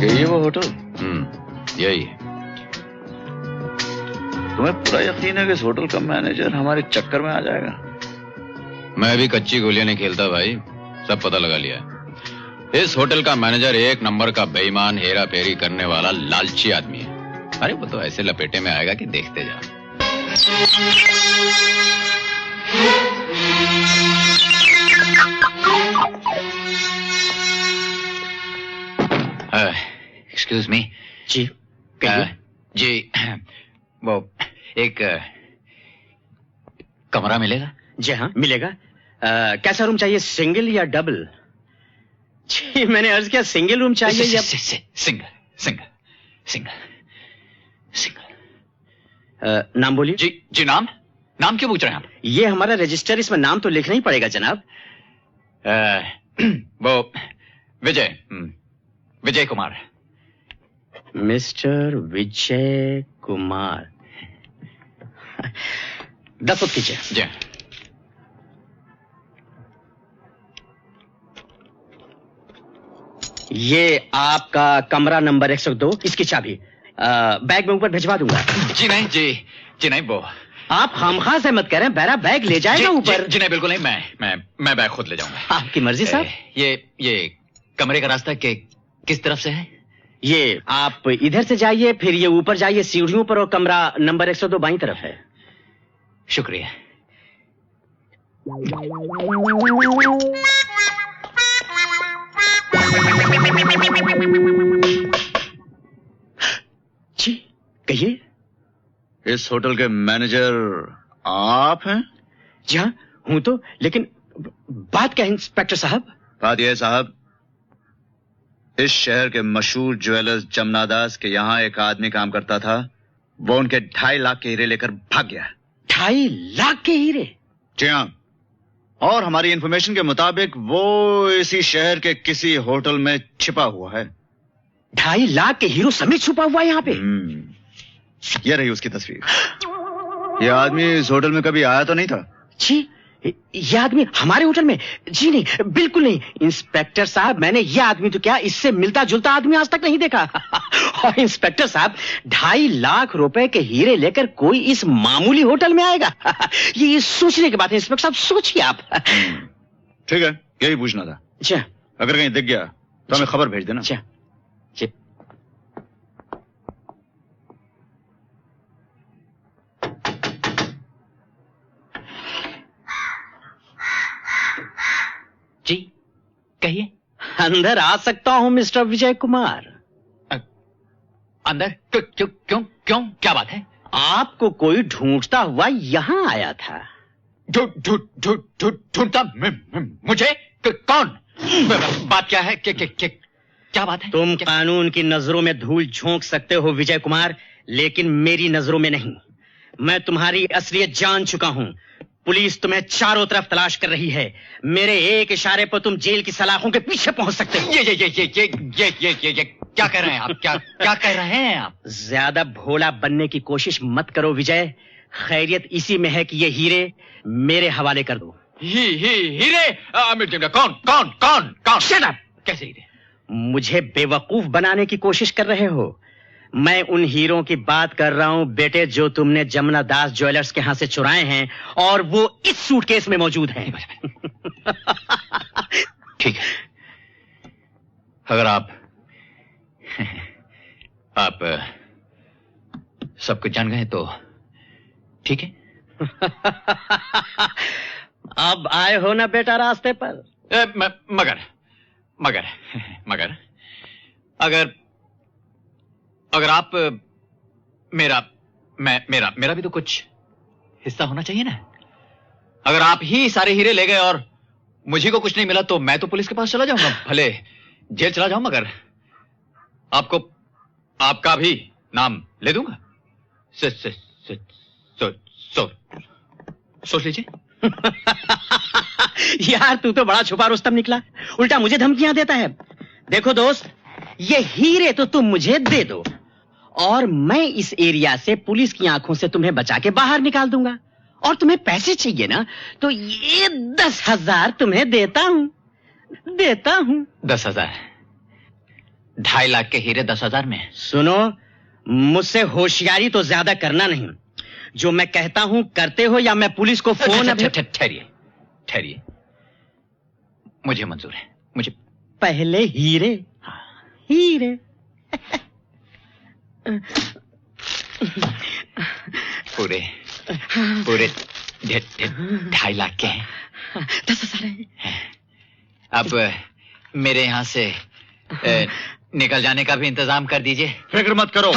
यही है वो होटल? यही है। तुम्हें पूरा यकीन है कि इस होटल का मैनेजर हमारे चक्कर में आ जाएगा? मैं भी कच्ची गोलियां नहीं खेलता भाई, सब पता लगा लिया है। इस होटल का मैनेजर एक नंबर का बेईमान, हेरा फेरी करने वाला लालची आदमी है। अरे वो तो ऐसे लपेटे में आएगा कि देखते जा। Excuse me. जी जी, वो एक कमरा मिलेगा? जी हाँ मिलेगा। कैसा रूम चाहिए, सिंगल या डबल? जी मैंने अर्ज किया सिंगल रूम चाहिए या सिंगल सिंगल सिंगल सिंगल। नाम बोलिए। जी जी, नाम क्यों पूछ रहे हैं आप? ये हमारा रजिस्टर, इसमें नाम तो लिखना ही पड़ेगा जनाब। वो विजय कुमार। मिस्टर विजय कुमार। 10 फुट कीजिए। जी। ये आपका कमरा नंबर 102, इसकी चाबी बैग में ऊपर भिजवा दूंगा। जी नहीं, वो आप खामखा से मत करें, बेरा बैग ले जाएगा ऊपर। जी नहीं, बिल्कुल नहीं, मैं बैग खुद ले जाऊंगा। आपकी मर्जी साहब। ये कमरे का रास्ता किस तरफ से है? ये आप इधर से जाइए, फिर ये ऊपर जाइए सीढ़ियों पर, और कमरा नंबर 102 बाईं तरफ है। शुक्रिया। जी कहिए। इस होटल के मैनेजर आप हैं? जी हाँ हूं तो, लेकिन बात क्या है इंस्पेक्टर साहब? बात यह है साहब, इस शहर के मशहूर ज्वेलर्स जमनादास के यहाँ एक आदमी काम करता था। वो उनके 2.5 लाख के हीरे लेकर भाग गया। 2.5 लाख के हीरे? जी हाँ, और हमारी इंफॉर्मेशन के मुताबिक वो इसी शहर के किसी होटल में छिपा हुआ है। 2.5 लाख के हीरो समेत छुपा हुआ है यहाँ पे? ये रही उसकी तस्वीर। ये आदमी इस होटल में कभी आया तो नहीं था? जी ये आदमी हमारे होटल में? जी नहीं, बिल्कुल नहीं इंस्पेक्टर साहब, मैंने ये आदमी तो क्या, इससे मिलता जुलता आदमी आज तक नहीं देखा। और इंस्पेक्टर साहब 2.5 लाख रुपए के हीरे लेकर कोई इस मामूली होटल में आएगा? ये सोचने की बात है इंस्पेक्टर साहब, सोचिए आप। ठीक है, यही पूछना था। अच्छा, अगर कहीं दिख गया तो हमें खबर भेज देना। अच्छा जी कहिए। अंदर आ सकता हूं मिस्टर विजय कुमार? अंदर? क्यों क्या बात है? आपको कोई ढूंढता हुआ यहां आया था। ढूंढता मुझे? कौन? बात क्या है? क्या बात है? तुम कानून की नजरों में धूल झोंक सकते हो विजय कुमार, लेकिन मेरी नजरों में नहीं। मैं तुम्हारी असलियत जान चुका हूं। पुलिस तुम्हें चारों तरफ तलाश कर रही है। मेरे एक इशारे पर तुम जेल की सलाखों के पीछे पहुंच सकते हो। ये क्या कह रहे हैं आप? क्या कह रहे हैं आप? ज्यादा भोला बनने की कोशिश मत करो विजय। खैरियत इसी में है कि ये हीरे मेरे हवाले कर दो। हीरे? कौन? Shut up! कैसे हीरे? मुझे बेवकूफ बनाने की कोशिश कर रहे हो। मैं उन हीरों की बात कर रहा हूं बेटे, जो तुमने जमुना दास ज्वेलर्स के यहां से चुराए हैं, और वो इस सूटकेस में मौजूद हैं। ठीक है, अगर आप सब कुछ जान गए तो ठीक है। अब आए हो ना बेटा रास्ते पर? मगर अगर आप मेरा भी तो कुछ हिस्सा होना चाहिए ना। अगर आप ही सारे हीरे ले गए और मुझे को कुछ नहीं मिला तो मैं तो पुलिस के पास चला जाऊंगा, भले जेल चला जाऊं, मगर आपका भी नाम ले दूंगा। सोच लीजिए। यार तू तो बड़ा छुपा रुस्तम निकला, उल्टा मुझे धमकियां देता है। देखो दोस्त, ये हीरे तो तुम मुझे दे दो और मैं इस एरिया से पुलिस की आंखों से तुम्हें बचा के बाहर निकाल दूंगा। और तुम्हें पैसे चाहिए ना, तो ये 10,000 तुम्हें देता हूं। 10,000? 2.5 लाख के हीरे 10,000 में। सुनो, मुझसे होशियारी तो ज्यादा करना नहीं। जो मैं कहता हूं करते हो या मैं पुलिस को फोन। ठहरिए, मुझे मंजूर है। मुझे पहले हीरे। हीरे। पूरे 2.5 लाख के हैं। 10,000 हैं। अब मेरे यहाँ से निकल जाने का भी इंतजाम कर दीजिए। फिक्र मत करो,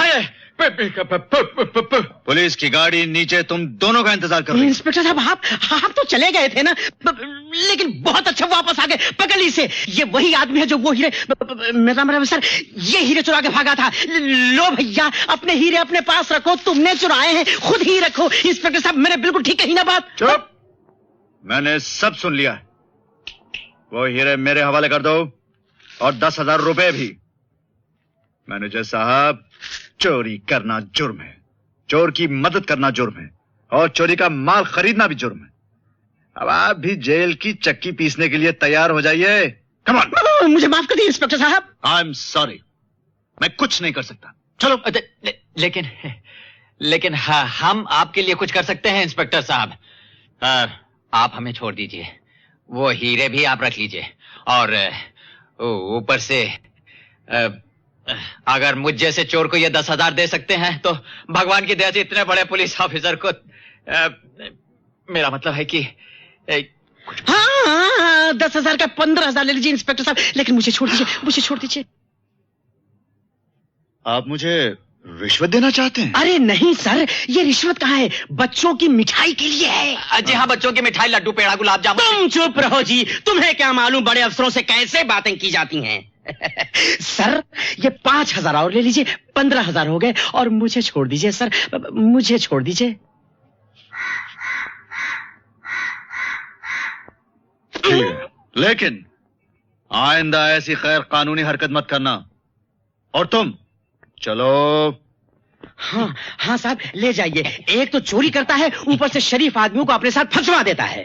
पुलिस की गाड़ी नीचे तुम दोनों का इंतजार कर रही है। इंस्पेक्टर साहब, आप तो चले गए थे ना, लेकिन बहुत अच्छा वापस आ गए। पकड़ ली से, ये वही आदमी है जो वो हीरे, मेरा सर, ये हीरे चुरा के भागा था। लो भैया, अपने हीरे अपने पास रखो, तुमने चुराए हैं, खुद ही रखो। इंस्पेक्टर साहब, मैंने बिल्कुल ठीक कही ना बात? चुप, मैंने सब सुन लिया। वो हीरे मेरे हवाले कर दो और 10,000 रुपए भी। मैनेजर साहब, चोरी करना जुर्म है, चोर की मदद करना जुर्म है, और चोरी का माल खरीदना भी जुर्म है। अब आप भी जेल की चक्की पीसने के लिए तैयार हो जाइए। Come on. मुझे माफ कर दीजिए इंस्पेक्टर साहब। आई एम सॉरी, मैं कुछ नहीं कर सकता। चलो। लेकिन हाँ, हम आपके लिए कुछ कर सकते हैं इंस्पेक्टर साहब। आप हमें छोड़ दीजिए, वो हीरे भी आप रख लीजिए, और ऊपर से अगर मुझ जैसे चोर को ये 10,000 दे सकते हैं तो भगवान की दया से इतने बड़े पुलिस ऑफिसर को, मेरा मतलब है कि हाँ, 10,000 का 15,000 ले लीजिए इंस्पेक्टर साहब, लेकिन मुझे छोड़ दीजिए, मुझे छोड़ दीजिए। आप मुझे रिश्वत देना चाहते हैं? अरे नहीं सर, ये रिश्वत कहाँ है, बच्चों की मिठाई के लिए है। जी हाँ, बच्चों की मिठाई, लड्डू, पेड़ा, गुलाब जामुन। तुम चुप रहो जी, तुम्हें क्या मालूम बड़े अफसरों से कैसे बातें की जाती हैं। सर, ये 5,000 और ले लीजिए, 15,000 हो गए, और मुझे छोड़ दीजिए सर, मुझे छोड़ दीजिए। लेकिन आइंदा ऐसी गैर कानूनी हरकत मत करना। और तुम चलो। हाँ साहब, ले जाइए। एक तो चोरी करता है, ऊपर से शरीफ आदमियों को अपने साथ फंसवा देता है।